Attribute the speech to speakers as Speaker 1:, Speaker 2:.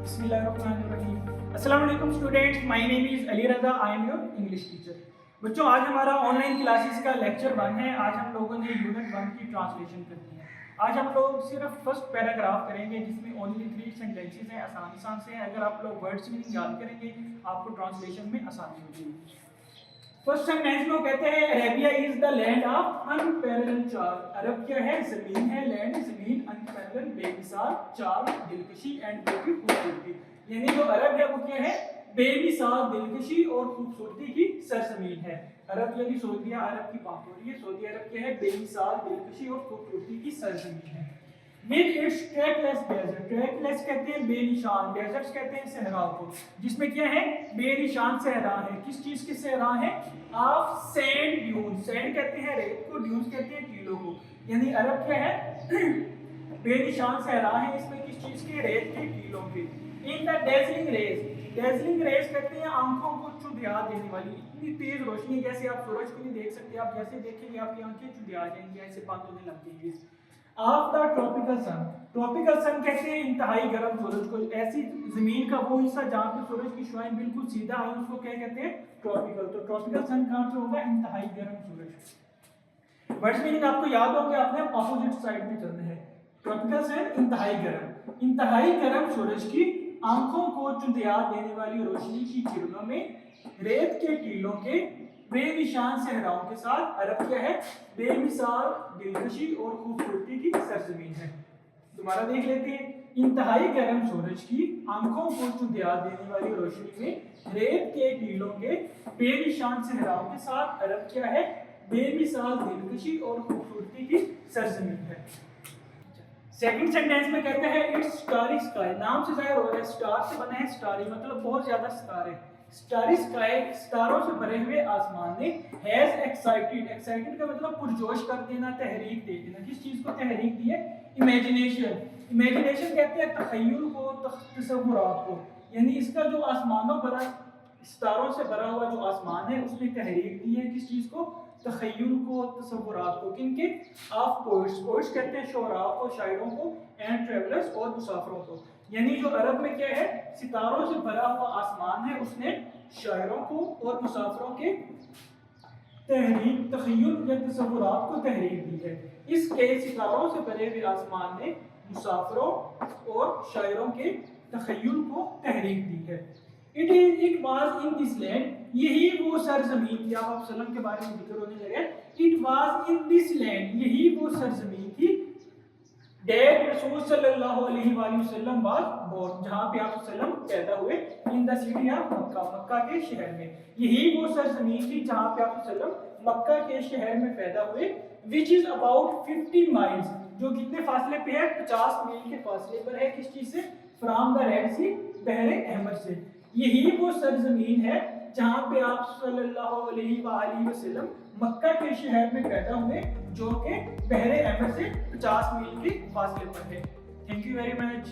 Speaker 1: बिस्मिल्लाहिर्रहमानिर्रहीम। अस्सलाम वालेकुम students, my name is Ali Raza, I am your English teacher. बच्चों, आज हमारा ऑनलाइन क्लासेस का लेक्चर 1 है। आज हम लोगों ने यूनिट 1 की ट्रांसलेशन करनी है। आज हम लोग सिर्फ फर्स्ट पैराग्राफ करेंगे जिसमें ओनली 3 सेंटेंसेस हैं, आसान से हैं। अगर आप लोग वर्ड्स मीनिंग याद करेंगे आपको ट्रांसलेशन में आसानी हो जाएगी। फर्स्ट सेंटेंस में कहते हैं Arabia is the land of unparalleled charm. अरब क्या है? जमीन है, लैंड जमीन, अनपैरेलल्ड बेमिसाल, चार्म दिलकशी एंड ब्यूटी खूबसूरती। यानी जो अरब है वो क्या है? बेमिसाल दिलकशी और खूबसूरती की सरजमीन है। अरब यानी सऊदी अरब की बात हो रही है। सऊदी अरब क्या है? बेमिसाल दिलकशी और खूबसूरती की सरजमीन है। With its trackless desert, trackless कहते हैं बेनिशान, डेजर्ट्स कहते हैं सहराओं को, जिसमें क्या है? बेनिशान सहरा है। किस चीज के सहरा है? Of sand dune. सैंड कहते हैं रेत को, ड्यून्स कहते हैं टीलों को। यानी अरब क्या है? बेनिशान सहरा है। इसमें किस चीज के? रेत के, टीलों के। In the dazzling rays, dazzling rays कहते हैं आंखों को चुंधिया देने वाली। इतनी तेज रोशनी जैसे आप सूरज को नहीं देख सकते, आप जैसे देखेंगे आपकी आंखें चुंधिया जाएंगी, ऐसे बात होने लग जाएगी। Of the tropical sun, tropical sun कहते हैं इंतहाई गर्म सूरज को। ऐसी जमीन का वो हिस्सा जहाँ पे सूरज की शुआएं बिल्कुल सीधा आई उसको क्या कहते हैं? ट्रॉपिकल। तो ट्रॉपिकल सन कहाँ से होगा? इंतहाई गर्म सूरज। वर्ड्स मीनिंग आपको याद होंगे, आपने अपोजिट साइड पे चलना है। ट्रॉपिकल सन इंतहाई गर्म, इंतहाई गर्म सूरज की आंखों को चुंधिया देने वाली रोशनी की किरणों में रेत के टीलों के बेनिशान सहराओं के साथ अरब क्या है? बेमिसाल दिलकशी और खूबसूरती की सरजमीन है। दोबारा देख लेते हैं। इंतहाई गर्म सूरज की आंखों को चुंधिया देने वाली रोशनी में रेत के टीलों के बेनिशान सहराओं के साथ अरब क्या है? बेमिसाल दिलकशी और खूबसूरती की सरजमीन है। सेकंड सेंटेंस में कहते हैं इट्स स्टारी स्काई। नाम से जाहिर हो रहा है, स्टार से बना है, स्टारी मतलब बहुत ज्यादा सितारे। स्टारी स्काई, सितारों से भरे हुए आसमान ने हैज एक्साइटेड, एक्साइटेड का मतलब पुरजोश कर देना, तहरीक दे देना। किस चीज को तहरीक दी है? इमेजिनेशन। इमेजिनेशन कहते हैं तखय्युल को, तसव्वुरात को। यानी इसका जो आसमानों भरा, सितारों से भरा हुआ जो आसमान है उसने तहरीक दी है किस चीज को? तखय्युल को, तसव्वुरात को। किनके? ऑफ पोइट्स, पोइट्स कहते हैं शुअरा को, शायरों को, एंड ट्रेवलर्स और मुसाफिरों को। यानी जो अरब में क्या है? सितारों से भरा हुआ आसमान है, उसने शायरों को और मुसाफिरों के तहरीक, तखय्युल या तसव्वुरात को तहरीक दी है। इसके सितारों से भरे हुए आसमान ने मुसाफिरों और शायरों के तखय्युल को तहरीक दी है। It was in this land, यही वो सरजमीन थी। आप सल्लम के बारे में जिक्र होने लगे। It was in this land, यही वो सरजमीन थी डेट रसूल सल्लल्लाहु अलैहि वसल्लम वाज बोर्न, जहां पे आप सल्लम पैदा हुए। इन द सिटी ऑफ मक्का, मक्का के शहर में। यही वो सरजमीन थी जहां पे आप सल्लम मक्का के शहर में पैदा हुए। विच इज अबाउट 50 माइल्स, जो कितने फासले पे है? 50 मील के फासले पर है। किस चीज से? फ्रॉम द रेड सी, बहरे अहमर से। यही वो सरजमीन है जहां पे आप सल्लल्लाहु अलैहि वसल्लम मक्का के शहर में पैदा हुए, जो कि बहरे अहमर से 50 मील के फासले पर है। Thank you very much.